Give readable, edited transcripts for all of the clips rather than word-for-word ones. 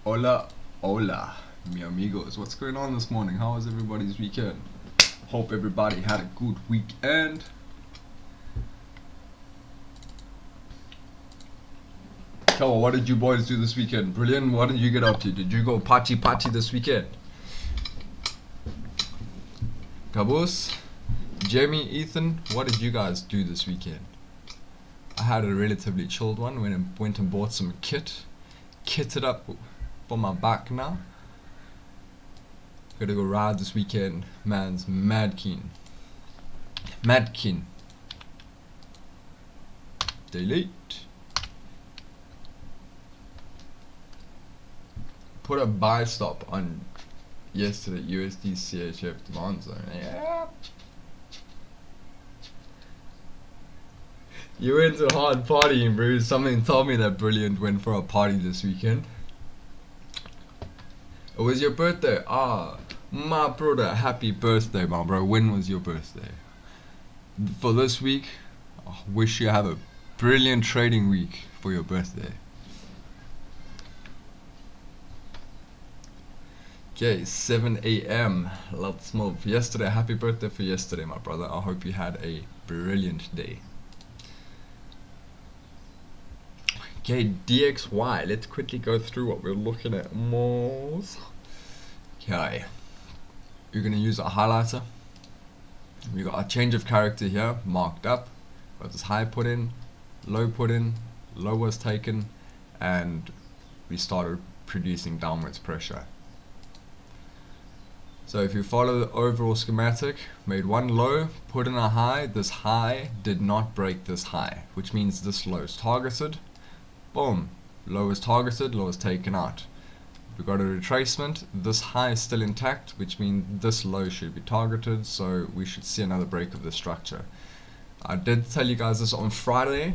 Hola, hola, mi amigos. What's going on this morning? How was everybody's weekend? Hope everybody had a good weekend. Come on, what did you boys do this weekend? Brilliant. What did you get up to? Did you go party this weekend? Caboose, Jamie, Ethan, what did you guys do this weekend? I had a relatively chilled one. Went and bought some kitted up for my bike now. Gotta go ride this weekend. Man's mad keen. Delete. Put a buy stop on yesterday USD CHF demand zone. Yeah. You went to hard partying, bro. Something told me that Brilliant went for a party this weekend. It was your birthday. My brother, happy birthday, my bro. When was your birthday? For this week, I wish you have a brilliant trading week for your birthday. Okay, 7 a.m. Let's move. Yesterday, happy birthday for yesterday, my brother. I hope you had a brilliant day. Okay, DXY. Let's quickly go through what we're looking at more. Okay, you're gonna use a highlighter. We got a change of character here marked up. Got this high put in, low put in, low was taken, and we started producing downwards pressure. So if you follow the overall schematic, made one low, put in a high. This high did not break this high, which means this low is targeted. Boom, low is targeted, low is taken out. We got a retracement. This high is still intact, which means this low should be targeted, so we should see another break of the structure. I did tell you guys this on Friday.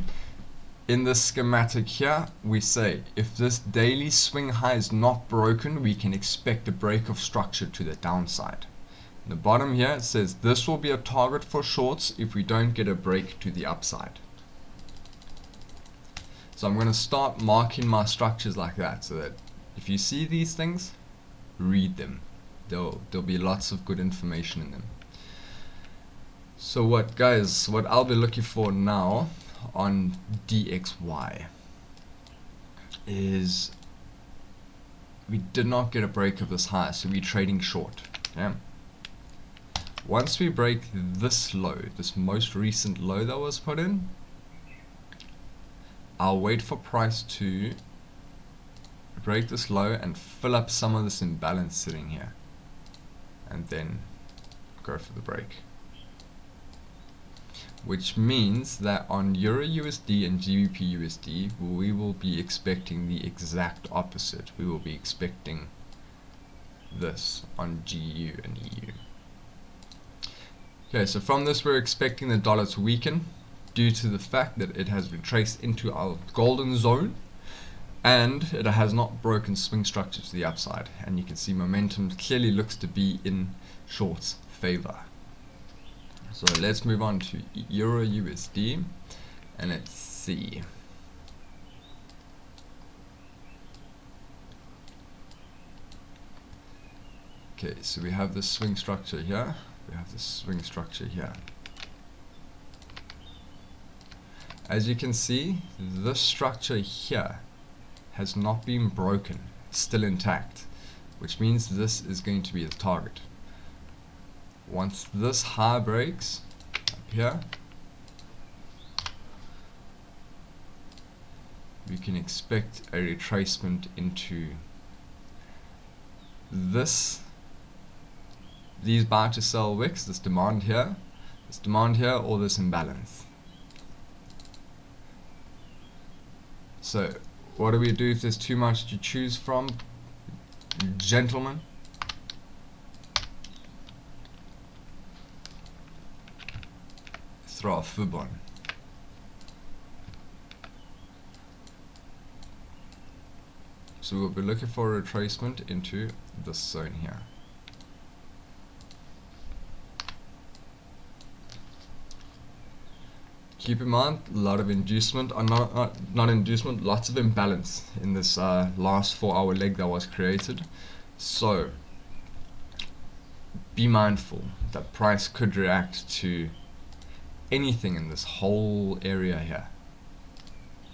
In this schematic here, we say if this daily swing high is not broken, we can expect a break of structure to the downside. In the bottom here, it says this will be a target for shorts if we don't get a break to the upside. So I'm going to start marking my structures like that, so that if you see these things, read them. There'll be lots of good information in them. So what I'll be looking for now on DXY is we did not get a break of this high, so we're trading short. Okay? Once we break this low, this most recent low that was put in, I'll wait for price to break this low and fill up some of this imbalance sitting here, and then go for the break. Which means that on Euro USD and GBP USD, we will be expecting the exact opposite. We will be expecting this on GU and EU. Okay, so from this we're expecting the dollar to weaken due to the fact that it has retraced into our golden zone and it has not broken swing structure to the upside. And you can see momentum clearly looks to be in short's favor. So let's move on to Euro USD and let's see. Okay, so we have this swing structure here. We have this swing structure here. As you can see, this structure here has not been broken, still intact, which means this is going to be the target. Once this high breaks up here, we can expect a retracement into these buy to sell wicks, this demand here, or this imbalance. So what do we do if there's too much to choose from, gentlemen? Throw a fib on. So we'll be looking for a retracement into this zone here. Keep in mind, a lot of inducement, or not inducement, lots of imbalance in this last 4-hour leg that was created. So be mindful that price could react to anything in this whole area here.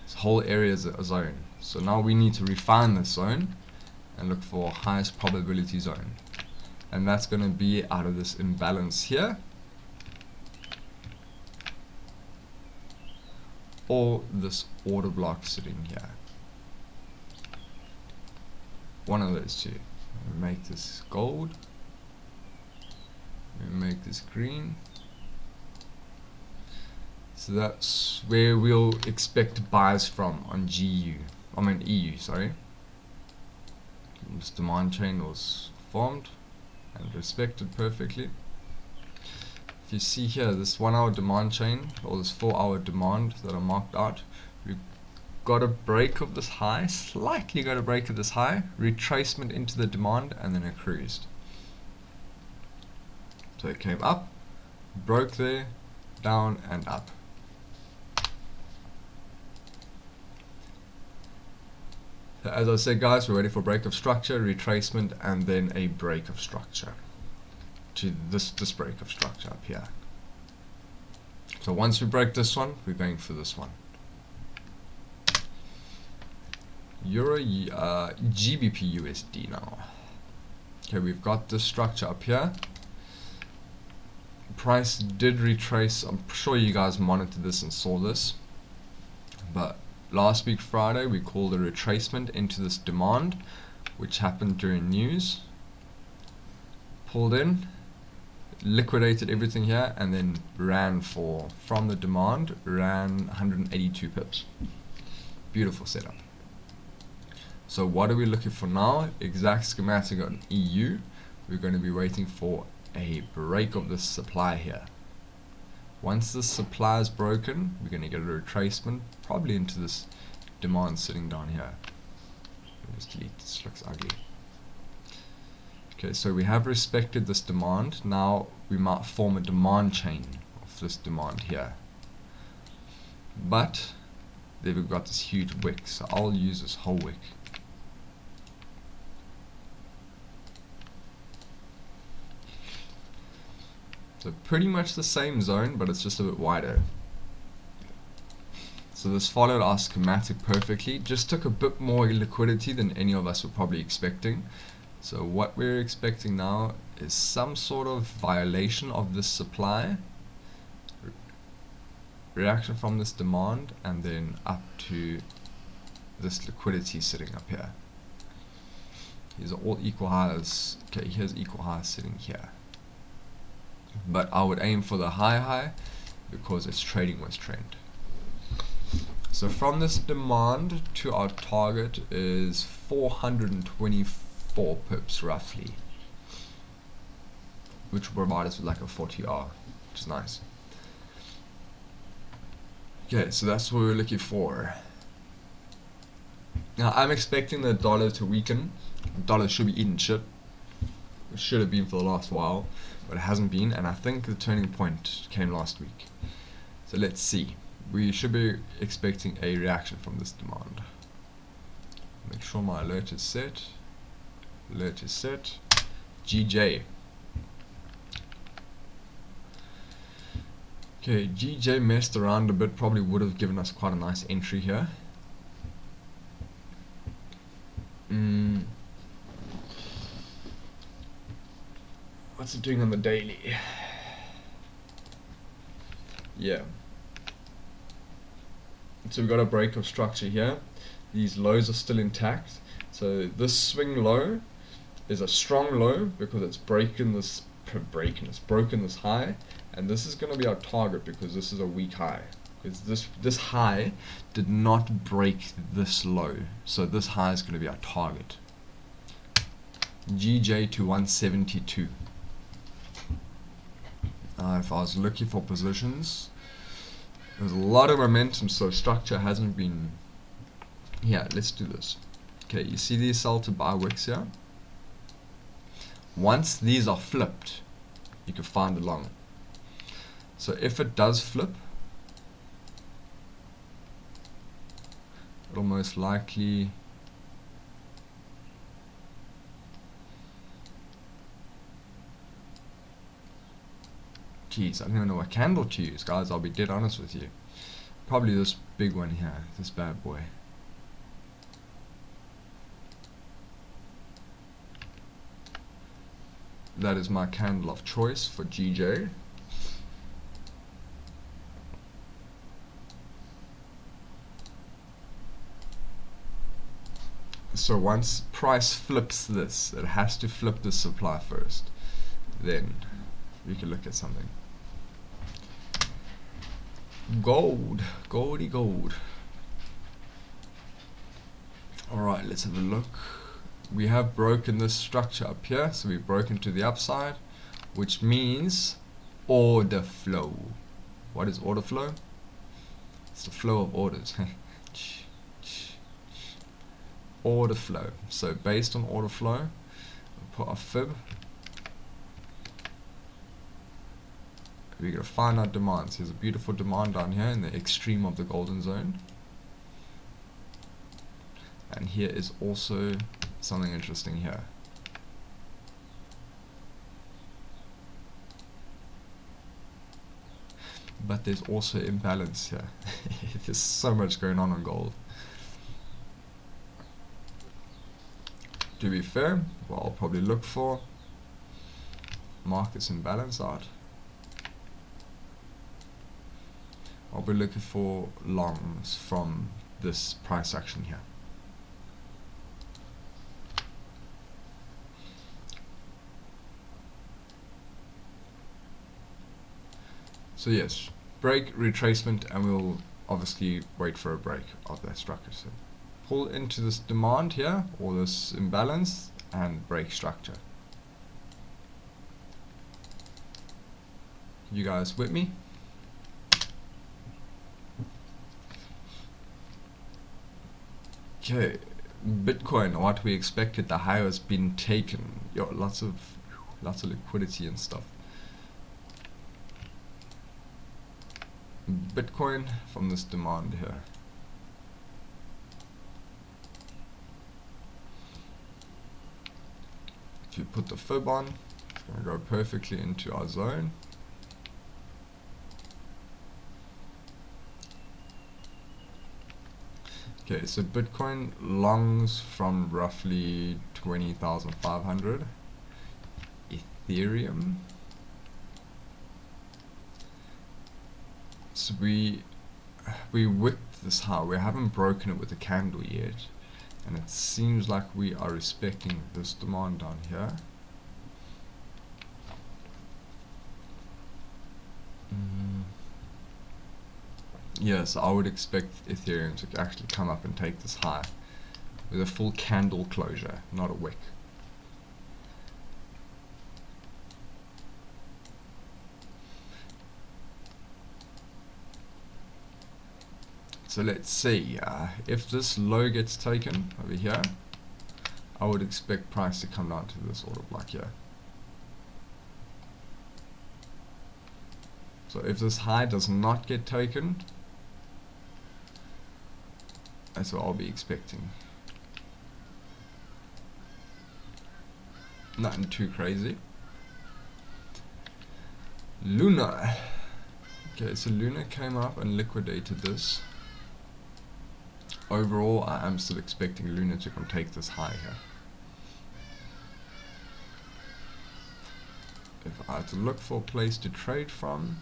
This whole area is a zone. So now we need to refine this zone and look for highest probability zone. And that's going to be out of this imbalance here, or this order block sitting here. One of those two. We make this gold. We make this green. So that's where we'll expect buys from on EU, sorry. This demand chain was formed and respected perfectly. If you see here, this 1-hour demand chain, or this 4-hour demand that are marked out, we got a break of this high, slightly got a break of this high, retracement into the demand, and then it cruised. So it came up, broke there, down and up. So as I said, guys, we're ready for break of structure, retracement, and then a break of structure to this break of structure up here. So once we break this one, we're going for this one. Euro, GBP USD now. Okay, we've got this structure up here. Price did retrace. I'm sure you guys monitored this and saw this, but last week Friday we called a retracement into this demand, which happened during news. Pulled in, liquidated everything here, and then ran from the demand, ran 182 pips. Beautiful setup. So what are we looking for now? Exact schematic on EU. We're going to be waiting for a break of this supply here. Once this supply is broken, we're going to get a retracement, probably into this demand sitting down here. Let's delete this, looks ugly. Okay, so we have respected this demand. Now we might form a demand chain of this demand here. But then we've got this huge wick, so I'll use this whole wick. So pretty much the same zone, but it's just a bit wider. So this followed our schematic perfectly, just took a bit more liquidity than any of us were probably expecting. So what we're expecting now is some sort of violation of this supply, reaction from this demand, and then up to this liquidity sitting up here. These are all equal highs. Okay, here's equal highs sitting here. But I would aim for the high because it's trading with trend. So from this demand to our target is 424 pips roughly, which will provide us with like a 40R, which is nice. Okay, so that's what we're looking for. Now I'm expecting the dollar to weaken. The dollar should be eating shit. It should have been for the last while, but it hasn't been, and I think the turning point came last week. So let's see. We should be expecting a reaction from this demand. Make sure my alert is set. Alert is set. GJ. Okay, GJ messed around a bit, probably would have given us quite a nice entry here. What's it doing on the daily? Yeah. So we've got a break of structure here. These lows are still intact. So this swing low is a strong low because it's broken this high, and this is going to be our target because this is a weak high. Because this high did not break this low, so this high is going to be our target. GJ to 172. If I was looking for positions, there's a lot of momentum, so structure hasn't been. Yeah, let's do this. Okay, you see these sell to buy wicks here? Once these are flipped, you can find the long. So if it does flip, it'll most likely Jeez, I don't even know what candle to use, guys. I'll be dead honest with you. Probably this big one here, this bad boy. That is my candle of choice for GJ. So once price flips this, it has to flip the supply first. Then we can look at something. Gold, goldy gold. Alright, let's have a look. We have broken this structure up here, so we've broken to the upside, which means order flow. What is order flow? It's the flow of orders. Order flow. So based on order flow, we'll put our fib. We're going to find our demands. Here's a beautiful demand down here in the extreme of the golden zone. And here is also something interesting here. But there's also imbalance here. There's so much going on gold. To be fair, what I'll probably look for, mark this imbalance out. I'll be looking for longs from this price action here. So yes, break, retracement, and we'll obviously wait for a break of that structure. So pull into this demand here, or this imbalance, and break structure. You guys with me? Okay, Bitcoin, what we expected, the high has been taken. Yo, lots of liquidity and stuff. Bitcoin from this demand here. If you put the fib on, it's going to go perfectly into our zone. Okay, so Bitcoin longs from roughly 20,500. Ethereum. So we wicked this high. We haven't broken it with a candle yet, and it seems like we are respecting this demand down here. Yes, I would expect Ethereum to actually come up and take this high with a full candle closure, not a wick. So let's see, if this low gets taken over here, I would expect price to come down to this order block here. So if this high does not get taken, that's what I'll be expecting. Nothing too crazy. Luna. Okay, so Luna came up and liquidated this. Overall, I am still expecting Luna to come take this high here. If I had to look for a place to trade from,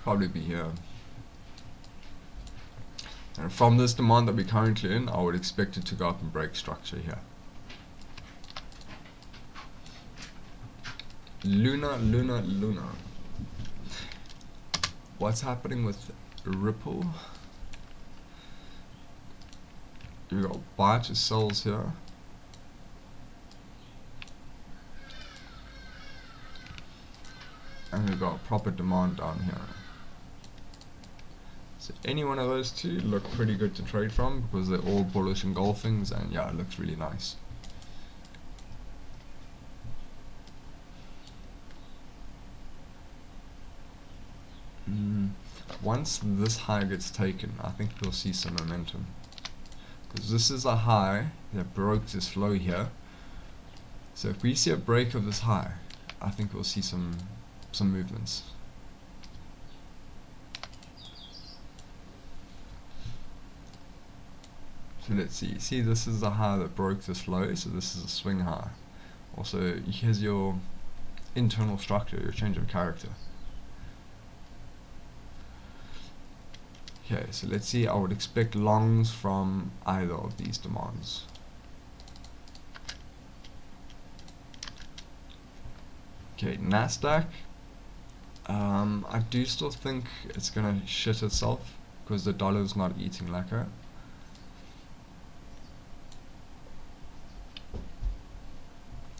probably be here. And from this demand that we're currently in, I would expect it to go up and break structure here. Luna. What's happening with Ripple? You got buy to sells here. And we've got proper demand down here. So any one of those two look pretty good to trade from because they're all bullish engulfings, and yeah, it looks really nice. once this high gets taken, I think we'll see some momentum. Because this is a high that broke this low here. So if we see a break of this high, I think we'll see some movements. So let's see. See, this is the high that broke this low, so this is a swing high. Also, here's your internal structure, your change of character. Okay, so let's see. I would expect longs from either of these demands. Okay, Nasdaq. I do still think it's gonna shit itself because the dollar's not eating lacquer.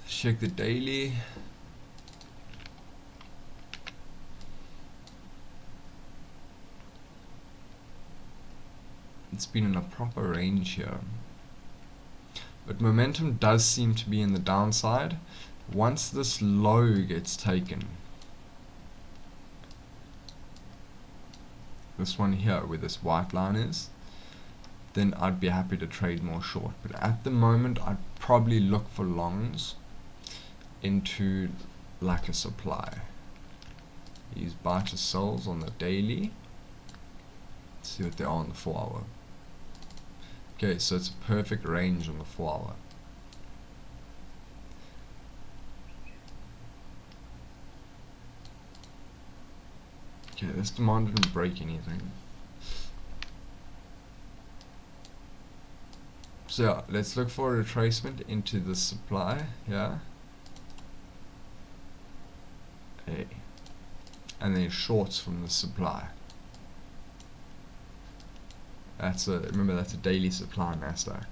Check the daily. It's been in a proper range here, but momentum does seem to be in the downside. Once this low gets taken, this one here where this white line is, then I'd be happy to trade more short. But at the moment I'd probably look for longs into lacquer supply. Use buy to sells on the daily. Let's see what they are on the 4 hour. Okay, so it's a perfect range on the 4 hour. Okay, this demand didn't break anything. So yeah, let's look for a retracement into the supply, yeah. A. And then shorts from the supply. Remember that's a daily supply Nasdaq.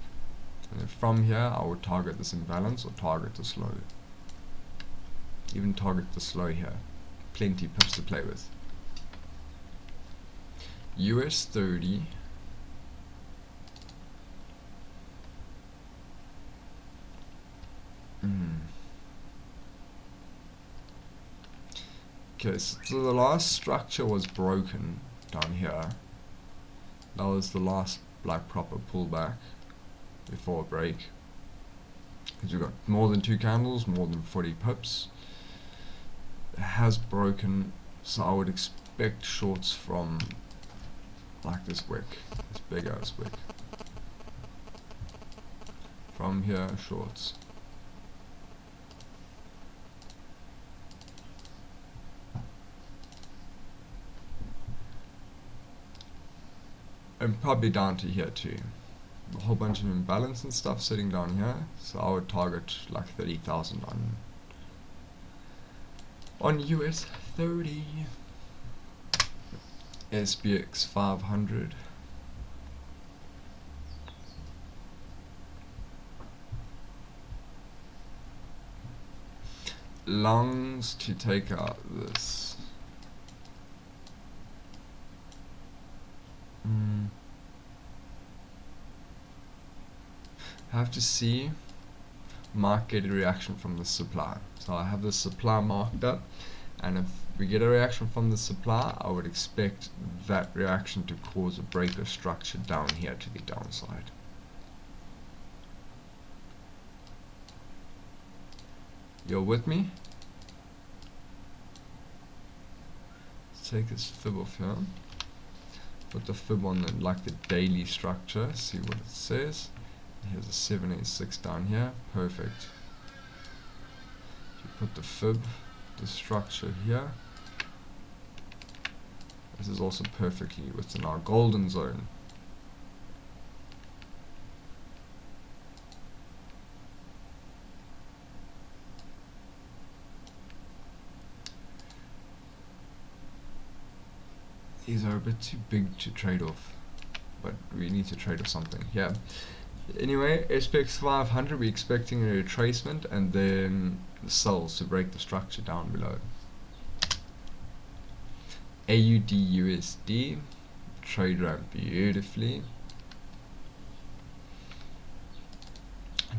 And then from here I would target this imbalance or target the slow. Even target the slow here. Plenty pips to play with. US 30. Okay, so the last structure was broken down here. That was the last like proper pullback before a break. Because we've got more than 2 candles, more than 40 pips. It has broken, so I would expect shorts from like this wick, this big ass wick. From here, shorts. And probably down to here too. A whole bunch of imbalance and stuff sitting down here, so I would target like 30,000 on US 30. SPX 500. Longs to take out this. I have to see market reaction from the supply. So I have the supply marked up, and if we get a reaction from the supply, I would expect that reaction to cause a break of structure down here to the downside. You're with me? Let's take this fib off here. Put the fib on the daily structure, see what it says. Here's a 786 down here, perfect. You put the fib, the structure here. This is also perfectly within our golden zone. These are a bit too big to trade off, but we need to trade off something. Yeah. Anyway, SPX 500, we're expecting a retracement and then the sells to break the structure down below. AUD USD, trade ran beautifully.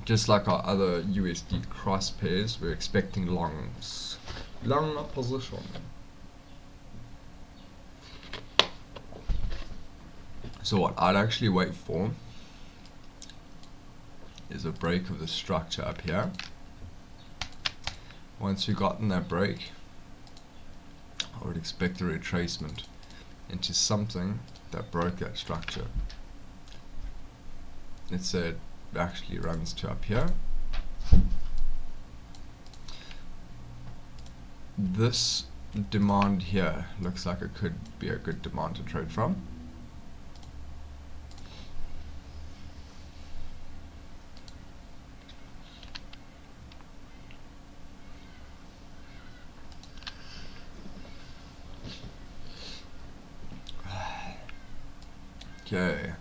Just like our other USD cross pairs, we're expecting longs. Long position. So what I'd actually wait for is a break of the structure up here. Once we've gotten that break, I would expect a retracement into something that broke that structure. Let's say it actually runs to up here. This demand here looks like it could be a good demand to trade from. Okay,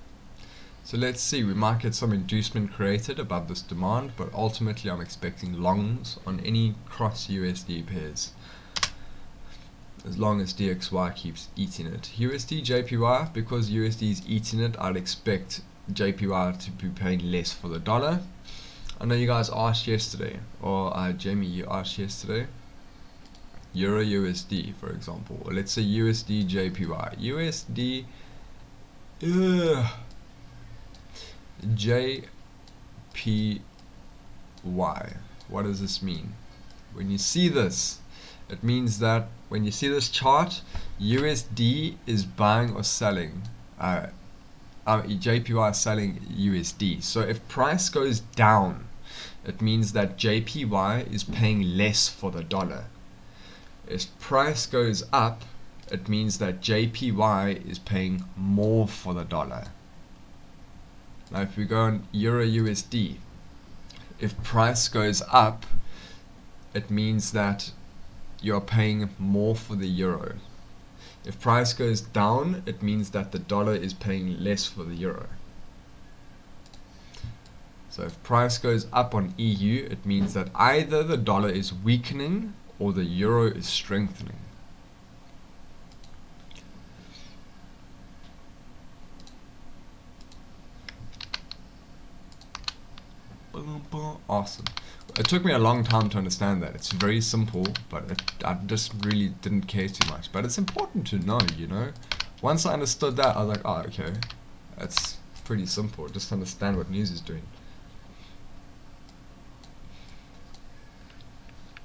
so let's see, we might get some inducement created above this demand, but ultimately I'm expecting longs on any cross USD pairs, as long as DXY keeps eating it. USD JPY, because USD is eating it, I'd expect JPY to be paying less for the dollar. I know you guys asked yesterday, or Jamie, you asked yesterday, Euro USD for example, or let's say USD JPY. USD JPY. What does this mean? When you see this, it means that when you see this chart, USD is buying or selling. JPY is selling USD. So if price goes down, it means that JPY is paying less for the dollar. If price goes up, it means that JPY is paying more for the dollar. Now if we go on Euro USD, if price goes up, it means that you're paying more for the euro. If price goes down, it means that the dollar is paying less for the euro. So if price goes up on EU, it means that either the dollar is weakening or the euro is strengthening. Awesome. It took me a long time to understand that. It's very simple, but I just really didn't care too much. But it's important to know, you know. Once I understood that, I was like, oh, okay. That's pretty simple. Just understand what news is doing.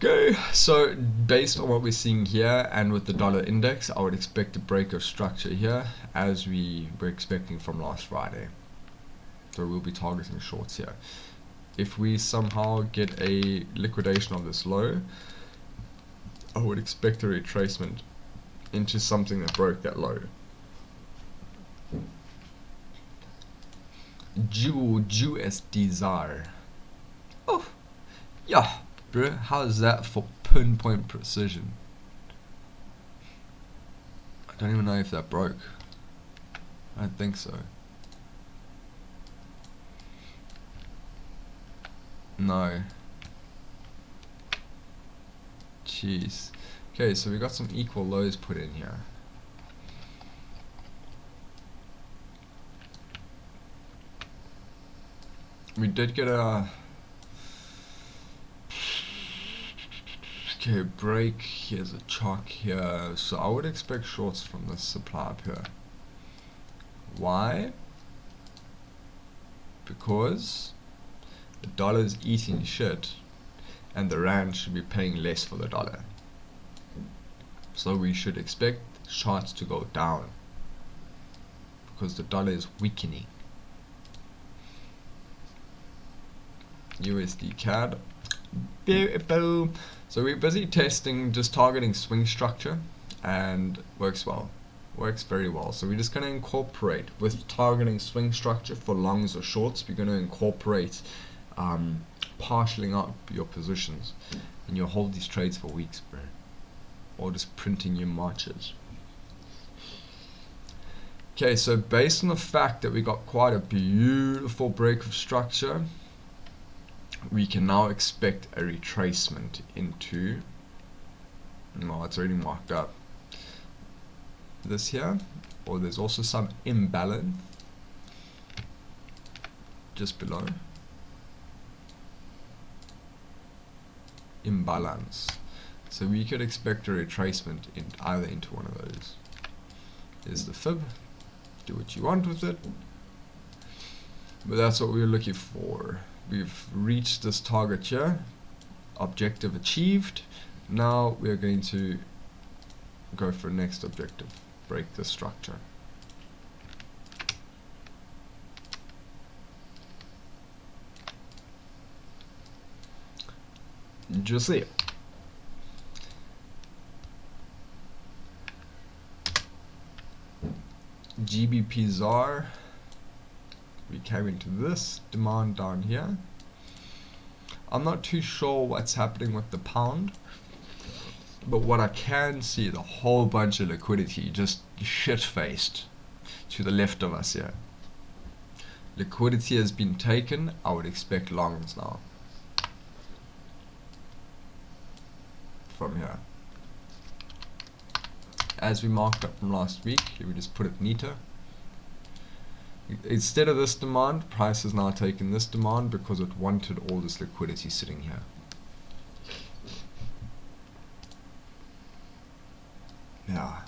Okay, so based on what we're seeing here and with the dollar index, I would expect a break of structure here as we were expecting from last Friday. So we'll be targeting shorts here. If we somehow get a liquidation of this low, I would expect a retracement into something that broke that low. USD ZAR. Oh, yeah, bro. How's that for pinpoint precision? I don't even know if that broke. I don't think so. No. Jeez. Okay, so we got some equal lows put in here. We did get a break. Here's a chalk here, so I would expect shorts from this supply up here. Why? Because the dollar's eating shit and the rand should be paying less for the dollar, so we should expect charts to go down because the dollar is weakening. USD CAD, beautiful. So we're busy testing, just targeting swing structure, and works well, works very well. So we're just going to incorporate with targeting swing structure for longs or shorts. We're going to incorporate partialing up your positions, and you'll hold these trades for weeks, bro, or just printing your marches. Okay, so based on the fact that we got quite a beautiful break of structure, we can now expect a retracement into, no, it's already marked up, this here, or there's also some imbalance just below. Imbalance. So we could expect a retracement in either into one of those. Here's the fib, Do what you want with it. But that's what we were looking for. We've reached this target here. Objective achieved. Now we are going to go for next objective. Break the structure. Just see. GBP ZAR. We came into this demand down here. I'm not too sure what's happening with the pound, but what I can see is a whole bunch of liquidity just shit-faced to the left of us here. Liquidity has been taken. I would expect longs now from here. As we marked up from last week, let me just put it neater. Instead of this demand, price has now taken this demand because it wanted all this liquidity sitting here. Yeah.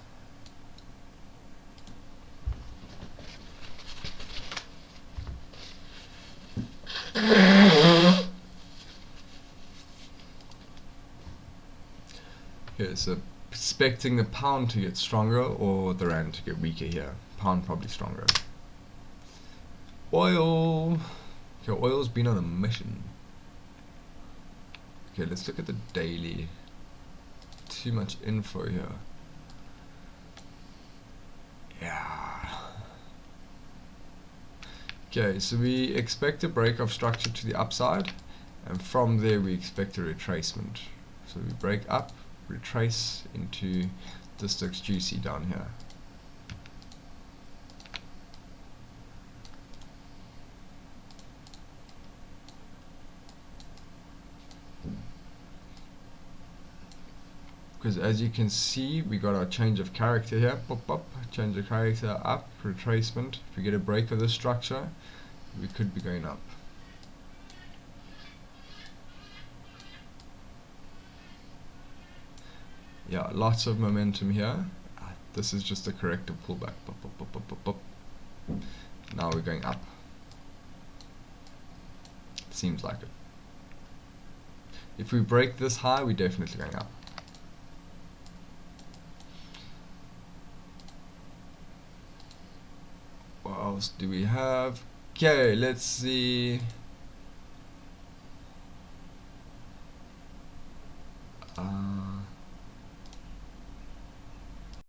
Okay, so expecting the pound to get stronger or the rand to get weaker here. Pound probably stronger. Oil. Okay, oil's been on a mission. Okay, let's look at the daily. Too much info here. Yeah. Okay, so we expect a break of structure to the upside, and from there we expect a retracement. So we break up, retrace into this looks juicy down here. Because as you can see, we got our change of character here. Pop, pop, change of character up, retracement. If we get a break of this structure, we could be going up. Yeah, lots of momentum here. This is just a corrective pullback. Pop, pop, pop, pop, pop, pop. Now we're going up. Seems like it. If we break this high, we're definitely going up. What else do we have? Okay, let's see.